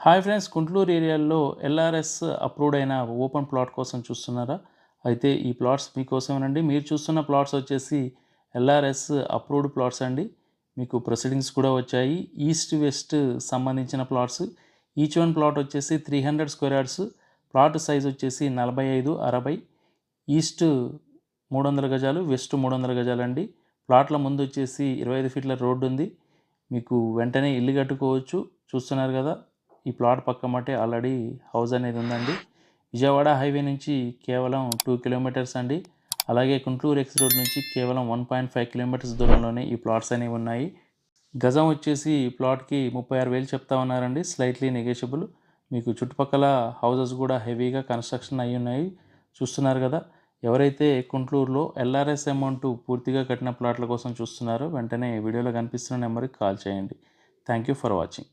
Hi friends, Guntur ఏరియాలో LRS approved అయిన open plot కోసం చూస్తున్నారా? అయితే ఈ ప్లాట్స్ మీకోసమేనండి. మీరు చూస్తున్న ప్లాట్స్ వచ్చేసి ఎల్ఆర్ఎస్ అప్రూవ్డ్ ప్లాట్స్ అండి. మీకు ప్రొసీడింగ్స్ కూడా వచ్చాయి. ఈస్ట్ వెస్ట్ సంబంధించిన ప్లాట్స్. ఈచ్ వన్ ప్లాట్ వచ్చేసి 300 స్క్వేర్ యార్డ్స్. ప్లాట్ సైజ్ వచ్చేసి 45-60. ఈస్ట్ 300 గజాలు, వెస్ట్ 300 గజాలండి. ప్లాట్ల ముందు వచ్చేసి 25 ఫీట్ల రోడ్డు ఉంది. మీకు వెంటనే ఇల్లు కట్టుకోవచ్చు. చూస్తున్నారు కదా, ఈ ప్లాట్ పక్క మటే ఆల్రెడీ హౌస్ అనేది ఉందండి. విజయవాడ హైవే నుంచి కేవలం 2 కిలోమీటర్స్ అండి. అలాగే గుంటూరు ఎక్స్ రోడ్ నుంచి కేవలం 1.5 కిలోమీటర్స్ దూరంలోనే ఈ ప్లాట్స్ అనేవి ఉన్నాయి. గజం వచ్చేసి ఈ ప్లాట్కి 36,000 చెప్తా ఉన్నారండి. Slightly negotiable. మీకు చుట్టుపక్కల హౌసెస్ కూడా హెవీగా కన్స్ట్రక్షన్ అయి ఉన్నాయి. చూస్తున్నారు కదా, ఎవరైతే గుంటూరులో ఎల్ఆర్ఎస్ అమౌంట్ పూర్తిగా కట్టిన ప్లాట్ల కోసం చూస్తున్నారో వెంటనే వీడియోలో కనిపిస్తున్న నెంబర్కి కాల్ చేయండి. Thank you for watching.